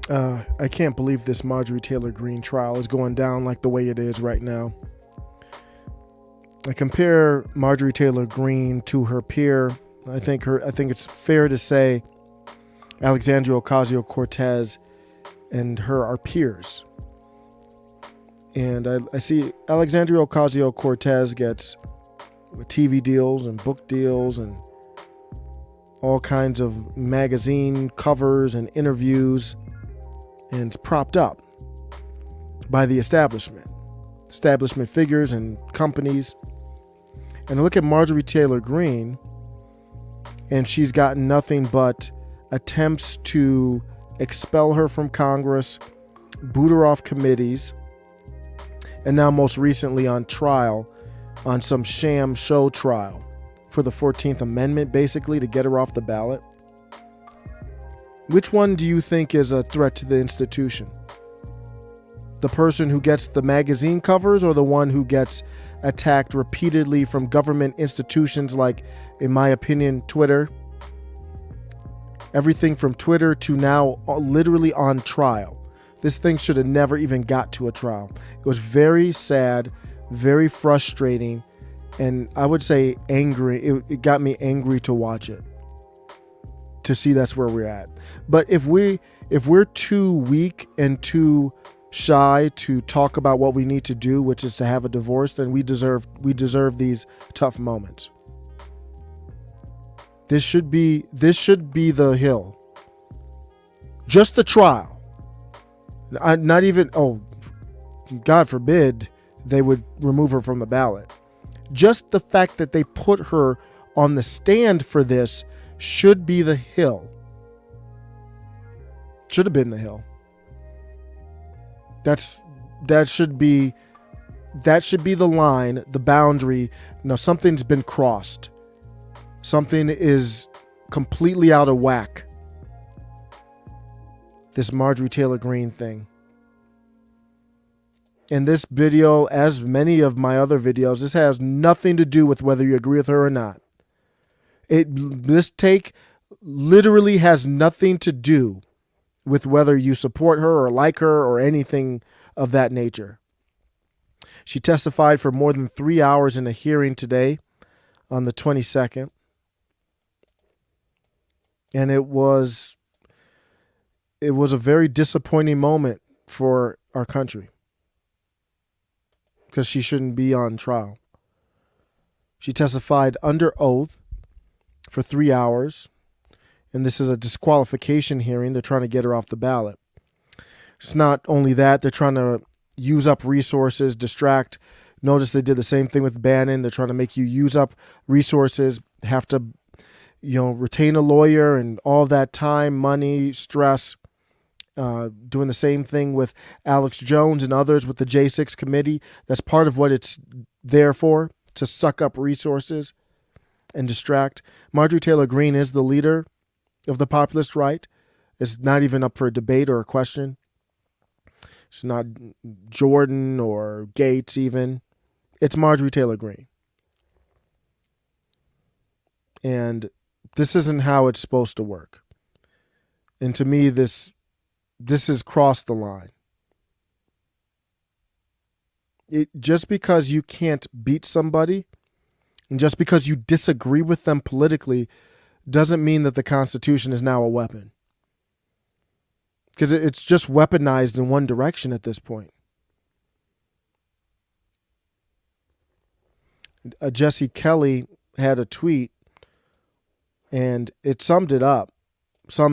I can't believe this Marjorie Taylor Greene trial is going down like the way it is right now. I compare Marjorie Taylor Greene to her peer. I think it's fair to say Alexandria Ocasio-Cortez and her are peers. And I see Alexandria Ocasio-Cortez gets TV deals and book deals and all kinds of magazine covers and interviews, and it's propped up by the establishment figures and companies. And I look at Marjorie Taylor Greene, and she's gotten nothing but attempts to expel her from Congress, boot her off committees, and now most recently on trial, on some sham show trial for the 14th Amendment, basically to get her off the ballot. Which one do you think is a threat to the institution? The person who gets the magazine covers, or the one who gets attacked repeatedly from government institutions like, in my opinion, Twitter? Everything from Twitter to now literally on trial. This thing should have never even got to a trial. It was very sad, very frustrating, and I would say angry. It got me angry to watch it, to see that's where we're at. But if we're too weak and too shy to talk about what we need to do, which is to have a divorce, then we deserve these tough moments. This should be the hill. Just the trial. Not even, God forbid they would remove her from the ballot. Just the fact that they put her on the stand for this should be the hill. Should have been the hill. That should be the line, the boundary. No, something's been crossed. Something is completely out of whack. This Marjorie Taylor Greene thing. And this video, as many of my other videos, this has nothing to do with whether you agree with her or not. This take literally has nothing to do with whether you support her or like her or anything of that nature. She testified for more than 3 hours in a hearing today on the 22nd. And it was a very disappointing moment for our country, because she shouldn't be on trial. She testified under oath for 3 hours, and this is a disqualification hearing. They're trying to get her off the ballot. It's not only that, they're trying to use up resources, distract. Notice they did the same thing with Bannon. They're trying to make you use up resources, have to, retain a lawyer and all that time, money, stress. Doing the same thing with Alex Jones and others with the J6 committee. That's part of what it's there for, to suck up resources and distract. Marjorie Taylor Greene is the leader of the populist right. It's not even up for a debate or a question. It's not Jordan or Gates even. It's Marjorie Taylor Greene. And this isn't how it's supposed to work. And to me, this has crossed the line. Just because you can't beat somebody, and just because you disagree with them politically, doesn't mean that the Constitution is now a weapon. Because it's just weaponized in one direction at this point. Jesse Kelly had a tweet, and it sums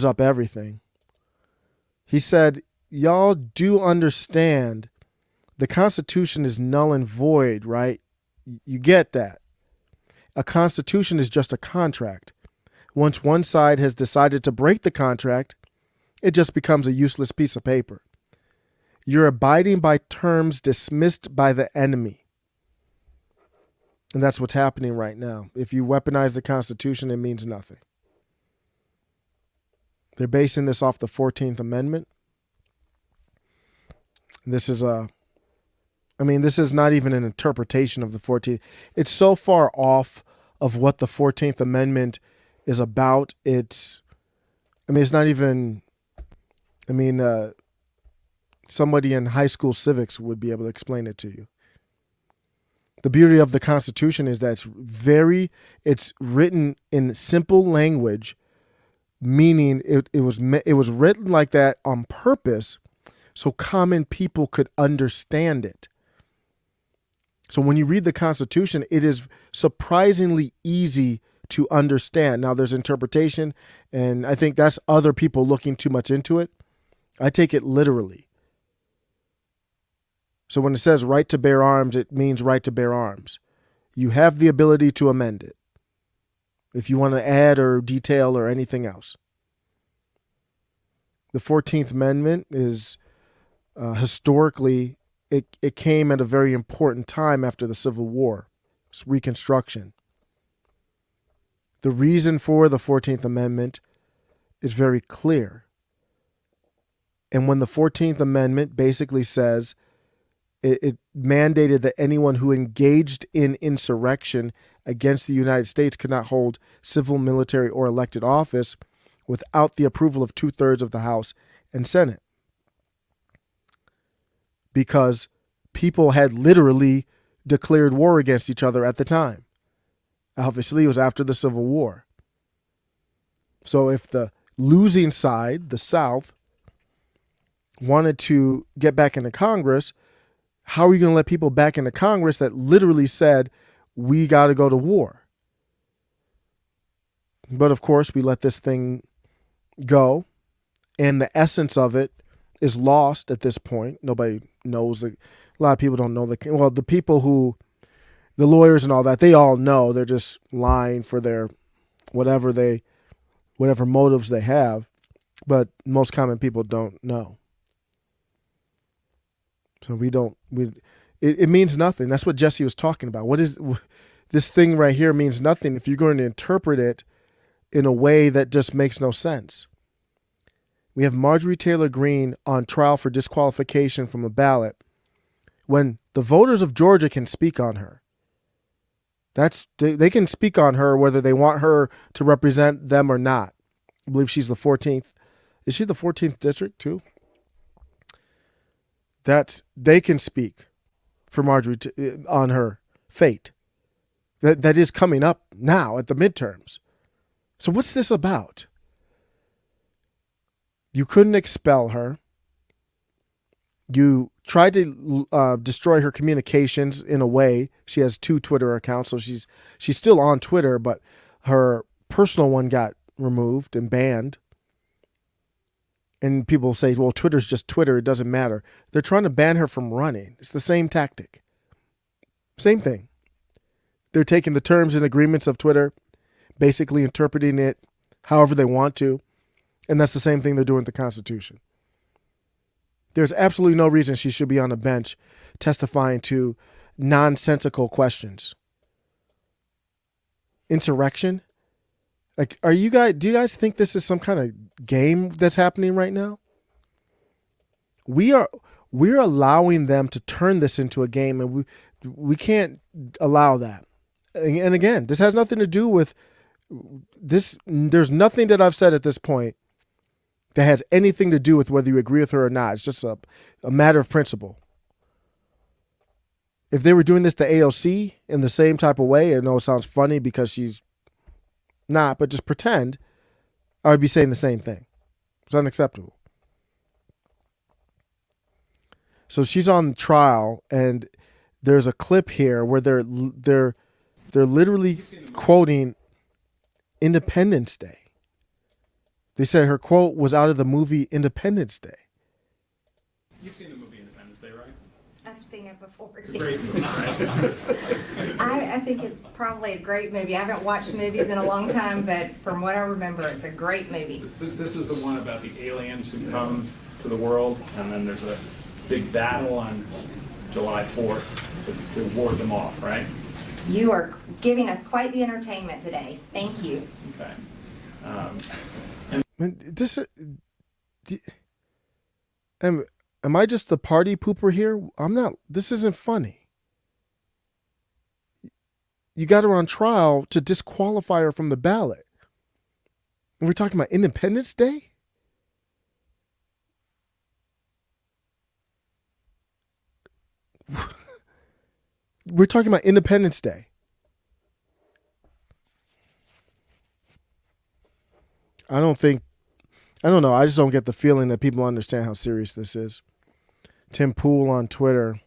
up everything. He said, y'all do understand the Constitution is null and void, right? You get that. A Constitution is just a contract. Once one side has decided to break the contract, it just becomes a useless piece of paper. You're abiding by terms dismissed by the enemy. And that's what's happening right now. If you weaponize the Constitution, it means nothing. They're basing this off the 14th Amendment. This is not even an interpretation of the 14th. It's so far off of what the 14th Amendment is about. It's not even I mean, somebody in high school civics would be able to explain it to you. The beauty of the Constitution is that it's written in simple language, meaning it was written like that on purpose so common people could understand it. So when you read the Constitution, it is surprisingly easy to understand. Now there's interpretation, and I think that's other people looking too much into it. I take it literally. So when it says right to bear arms, it means right to bear arms. You have the ability to amend it if you want to add or detail or anything else. The 14th Amendment is historically, it came at a very important time after the Civil War. It's Reconstruction. The reason for the 14th Amendment is very clear. And when the 14th Amendment basically says it mandated that anyone who engaged in insurrection against the United States could not hold civil, military, or elected office without the approval of 2/3 of the House and Senate. Because people had literally declared war against each other at the time. Obviously, it was after the Civil War. So if the losing side, the South, wanted to get back into Congress, how are you going to let people back into Congress that literally said, we got to go to war? But of course, we let this thing go, and the essence of it is lost at this point. Nobody knows. A lot of people don't know. The people who, the lawyers and all that, they all know. They're just lying for their whatever motives they have. But most common people don't know. So it means nothing. That's what Jesse was talking about. What is this thing right here means nothing if you're going to interpret it in a way that just makes no sense. We have Marjorie Taylor Greene on trial for disqualification from a ballot when the voters of Georgia can speak on her. They can speak on her whether they want her to represent them or not. I believe she's the 14th. Is she the 14th district too? They can speak for Marjorie on her fate. That is coming up now at the midterms. So what's this about? You couldn't expel her. You tried to destroy her communications in a way. She has 2 Twitter accounts, so she's still on Twitter, but her personal one got removed and banned. And people say, well, Twitter's just Twitter. It doesn't matter. They're trying to ban her from running. It's the same tactic. Same thing. They're taking the terms and agreements of Twitter, basically interpreting it however they want to. And that's the same thing they're doing with the Constitution. There's absolutely no reason she should be on a bench testifying to nonsensical questions. Insurrection? Like, do you guys think this is some kind of game that's happening right now? We're allowing them to turn this into a game, and we can't allow that. And again, this has nothing to do with this. There's nothing that I've said at this point that has anything to do with whether you agree with her or not. It's just a matter of principle. If they were doing this to AOC in the same type of way, I know it sounds funny because she's not, but just pretend, I would be saying the same thing. It's unacceptable. So she's on trial, and there's a clip here where they're literally quoting Independence Day. They said her quote was out of the movie Independence Day. You've seen the movie Independence Day, right? I've seen it before. It's a great movie, right? I think it's probably a great movie. I haven't watched movies in a long time, but from what I remember, it's a great movie. This is the one about the aliens who come to the world, and then there's a big battle on July 4th to ward them off, right? You are giving us quite the entertainment today. Thank you. Okay. Am I just the party pooper here? I'm not. This isn't funny. You got her on trial to disqualify her from the ballot. And we're talking about Independence Day? We're talking about Independence Day. I don't know. I just don't get the feeling that people understand how serious this is. Tim Pool on Twitter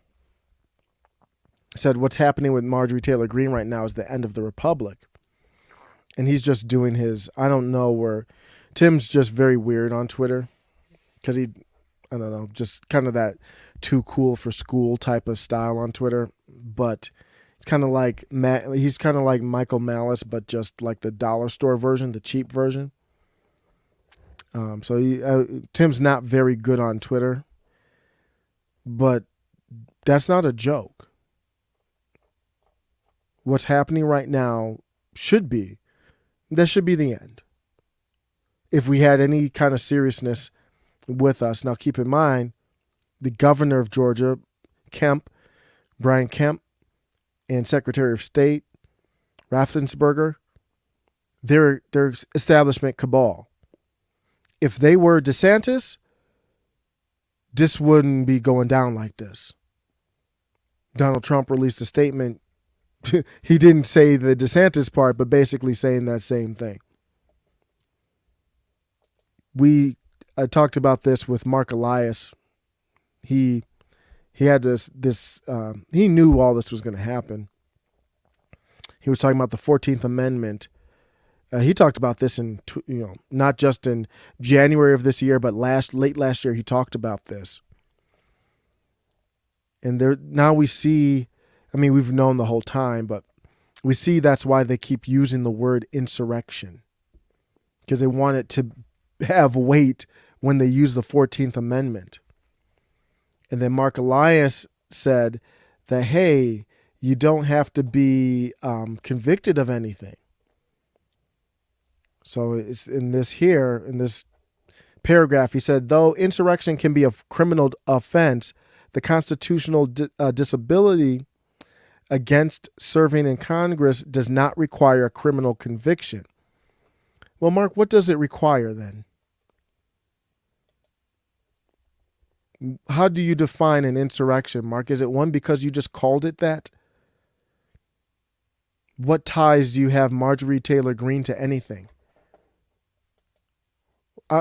said, what's happening with Marjorie Taylor Greene right now is the end of the Republic. And he's just doing his, I don't know where, Tim's just very weird on Twitter because I don't know, just kind of that too cool for school type of style on Twitter. But it's kind of like, he's kind of like Michael Malice, but just like the dollar store version, the cheap version. Tim's not very good on Twitter, but that's not a joke. What's happening right now should be the end. If we had any kind of seriousness with us. Now keep in mind, the governor of Georgia, Brian Kemp, and Secretary of State, Raffensperger, they're establishment cabal. If they were DeSantis, this wouldn't be going down like this. Donald Trump released a statement. He didn't say the DeSantis part, but basically saying that same thing. I talked about this with Mark Elias. He had he knew all this was going to happen. He was talking about the 14th Amendment. He talked about this not just in January of this year, but late last year he talked about this. And now we see, we've known the whole time, but we see that's why they keep using the word insurrection, because they want it to have weight when they use the 14th Amendment. And then Mark Elias said that, hey, you don't have to be convicted of anything. So it's in this paragraph, he said, though insurrection can be a criminal offense, the constitutional disability against serving in Congress does not require a criminal conviction. Well, Mark, what does it require then? How do you define an insurrection, Mark? Is it one because you just called it that? What ties do you have Marjorie Taylor Greene to anything?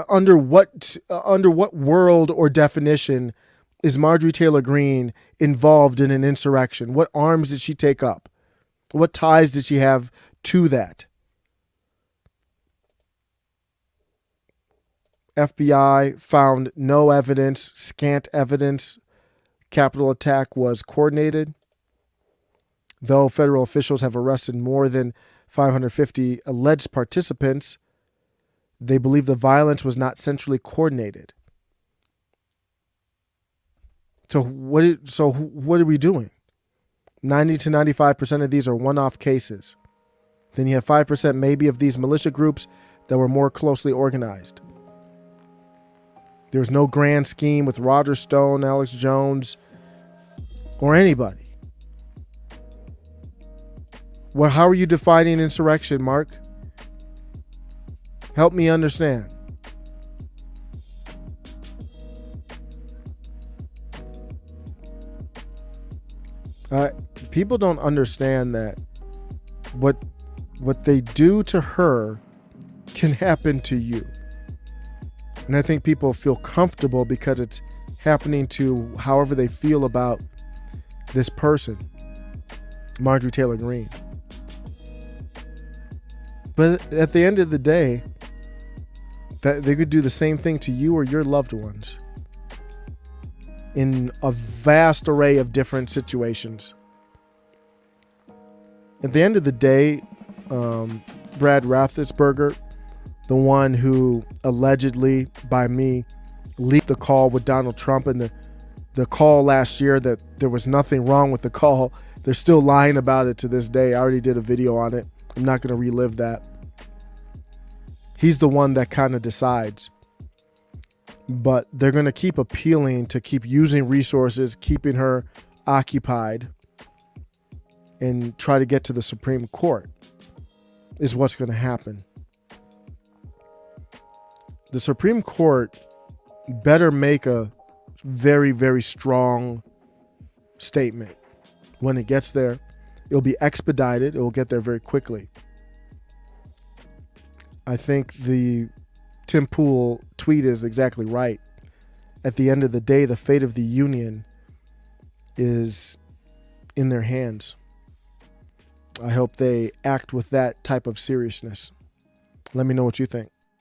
Under what world or definition is Marjorie Taylor Greene involved in an insurrection? What arms did she take up? What ties did she have to that? FBI found no evidence, scant evidence. Capitol attack was coordinated. Though federal officials have arrested more than 550 alleged participants, they believe the violence was not centrally coordinated. So what are we doing? 90 to 95% of these are one-off cases. Then you have 5% maybe of these militia groups that were more closely organized. There was no grand scheme with Roger Stone, Alex Jones, or anybody. Well, how are you defining insurrection, Mark? Help me understand. People don't understand that what they do to her can happen to you. And I think people feel comfortable because it's happening to however they feel about this person, Marjorie Taylor Greene. But at the end of the day, that they could do the same thing to you or your loved ones in a vast array of different situations. At the end of the day, Brad Raffensperger, the one who allegedly, by me, leaked the call with Donald Trump and the call last year that there was nothing wrong with the call. They're still lying about it to this day. I already did a video on it. I'm not going to relive that. He's the one that kind of decides. But they're going to keep appealing to keep using resources, keeping her occupied, and try to get to the Supreme Court is what's going to happen. The Supreme Court better make a very, very strong statement. When it gets there, it'll be expedited. It will get there very quickly. I think the Tim Pool tweet is exactly right. At the end of the day, the fate of the Union is in their hands. I hope they act with that type of seriousness. Let me know what you think.